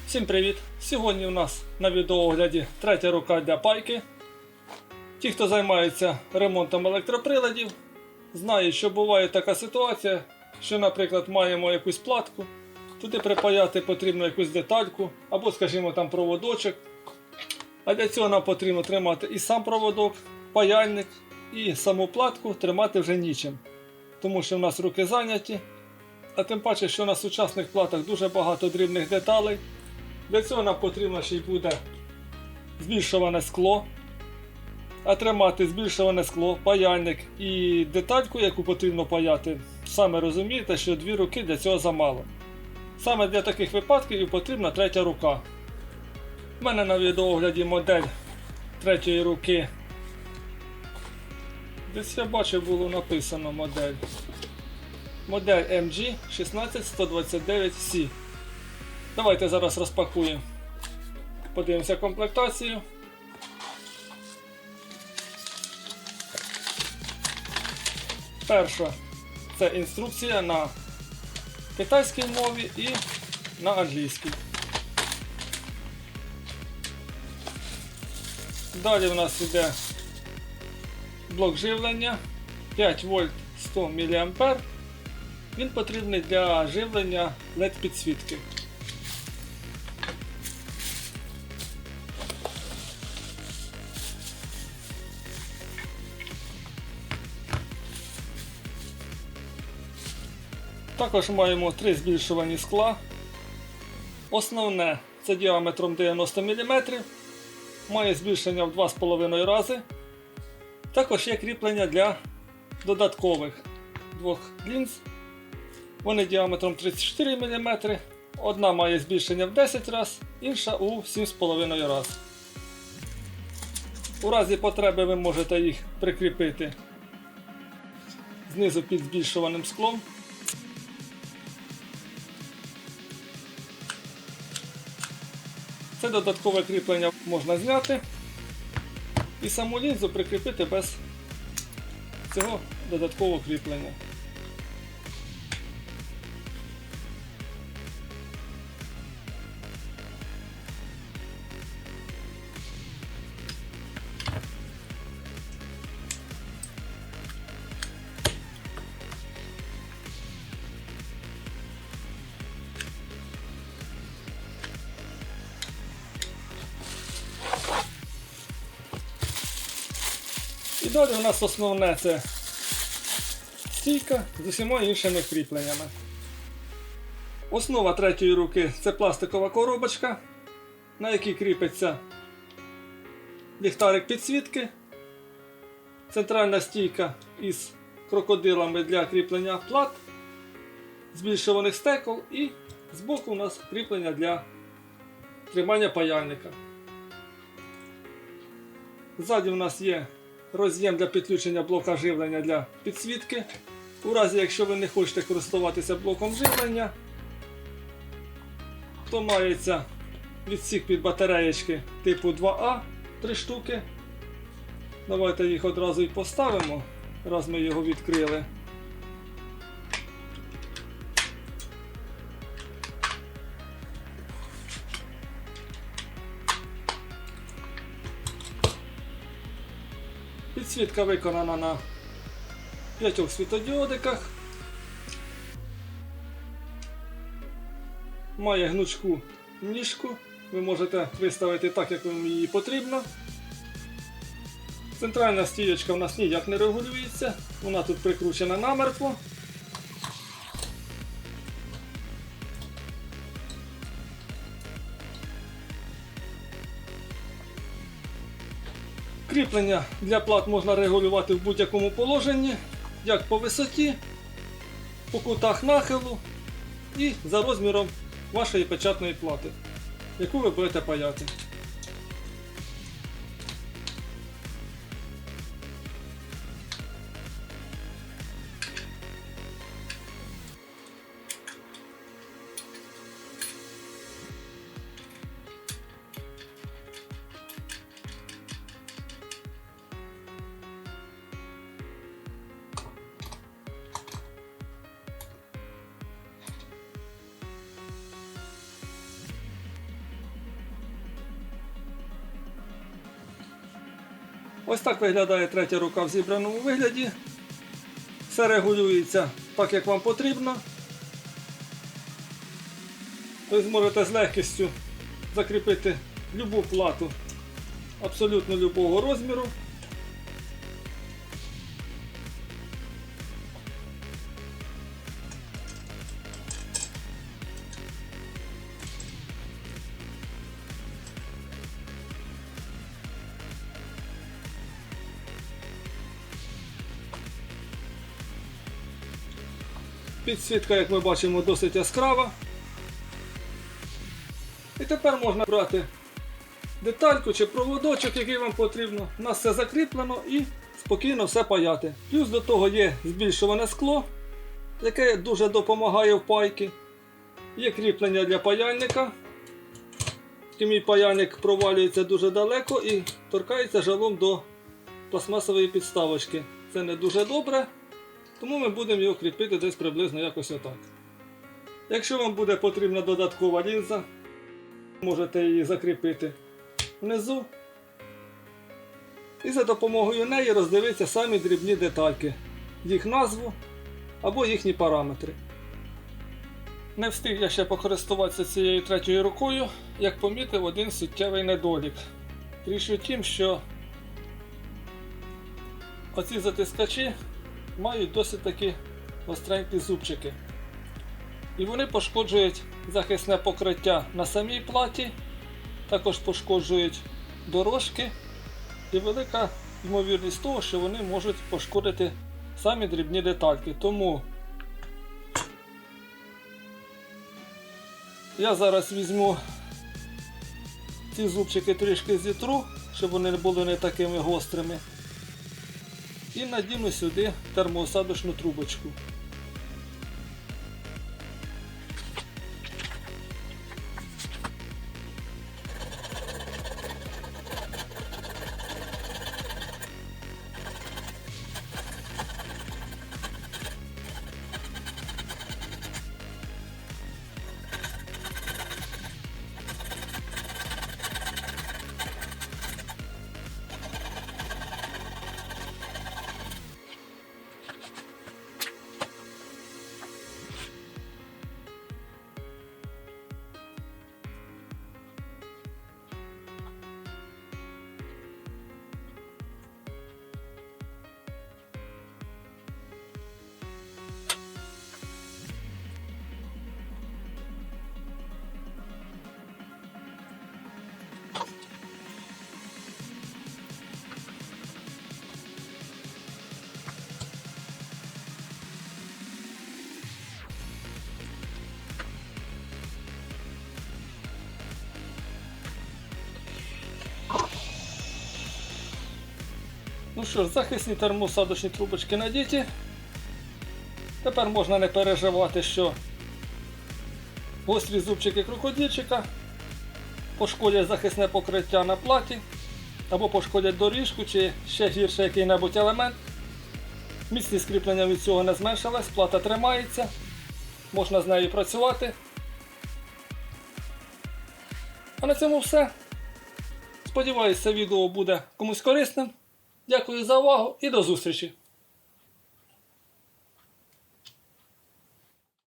Всім привіт! Сьогодні у нас на відеоогляді третя рука для пайки. Ті, хто займається ремонтом електроприладів, знають, що буває така ситуація, що, наприклад, маємо якусь платку, туди припаяти потрібно якусь детальку або, скажімо, там проводочок. А для цього нам потрібно тримати і сам проводок, паяльник, і саму платку тримати вже нічим. Тому що в нас руки зайняті, а тим паче, що на сучасних платах дуже багато дрібних деталей. Для цього нам потрібно ще й буде збільшуване скло. А тримати збільшуване скло, паяльник і детальку, яку потрібно паяти, саме розумієте, що дві руки для цього замало. Саме для таких випадків і потрібна третя рука. У мене на відеоогляді модель третьої руки. Десь я бачив, було написано модель. Модель MG16129C. Давайте зараз розпакуємо. Подивимося комплектацію. Перша – це інструкція на китайській мові і на англійській. Далі у нас йде блок живлення 5 вольт 100 мА. Він потрібний для живлення LED підсвітки. Також маємо 3 збільшувані скла. Основне це діаметром 90 мм, має збільшення в 2,5 рази. Також є кріплення для додаткових двох лінз. Вони діаметром 34 мм, одна має збільшення в 10 разів, інша у 7,5 разів. У разі потреби ви можете їх прикріпити знизу під збільшуваним склом. Це додаткове кріплення можна зняти і саму лінзу прикріпити без цього додаткового кріплення. І далі у нас основне це стійка з усіма іншими кріпленнями. Основа третьої руки це пластикова коробочка, на якій кріпиться ліхтарик підсвітки, центральна стійка із крокодилами для кріплення плат, збільшуваних стекол і збоку у нас кріплення для тримання паяльника. Ззаді у нас є роз'єм для підключення блока живлення для підсвітки. У разі, якщо ви не хочете користуватися блоком живлення, то мається відсік під батареєчки типу 2А, 3 штуки. Давайте їх одразу і поставимо, раз ми його відкрили. Підсвітка виконана на 5 світодіодиках. Має гнучку ніжку. Ви можете виставити так, як вам її потрібно. Центральна стієчка у нас ніяк не регулюється. Вона тут прикручена намертво. Кріплення для плат можна регулювати в будь-якому положенні, як по висоті, по кутах нахилу і за розміром вашої печатної плати, яку ви будете паяти. Ось так виглядає третя рука в зібраному вигляді. Все регулюється так, як вам потрібно. Ви зможете з легкістю закріпити любу плату абсолютно любого розміру. Підсвітка, як ми бачимо, досить яскрава. І тепер можна брати детальку чи проводочок, який вам потрібно. У нас все закріплено і спокійно все паяти. Плюс до того є збільшуване скло, яке дуже допомагає в пайці. Є кріплення для паяльника. Мій паяльник провалюється дуже далеко і торкається жалом до пластмасової підставочки. Це не дуже добре. Тому ми будемо його кріпити десь приблизно якось отак. Якщо вам буде потрібна додаткова лінза, можете її закріпити внизу. І за допомогою неї роздивитися самі дрібні детальки, їх назву або їхні параметри. Не встиг я ще покористуватися цією третьою рукою, як помітив один суттєвий недолік. Річ у тім, що оці затискачі мають досить такі гостренькі зубчики. І вони пошкоджують захисне покриття на самій платі, також пошкоджують дорожки і велика ймовірність того, що вони можуть пошкодити самі дрібні детальки. Тому я зараз візьму ці зубчики трішки зітру, щоб вони були не такими гострими. І надіну сюди термоосадочну трубочку. Ну що ж, захисні термоосадочні трубочки надіті. Тепер можна не переживати, що гострі зубчики крокодильчика пошкодять захисне покриття на платі, або пошкодять доріжку, чи ще гірше який-небудь елемент. Міцність кріплення від цього не зменшилась, плата тримається, можна з нею працювати. А на цьому все. Сподіваюся, це відео буде комусь корисним. Дякую за увагу і до зустрічі!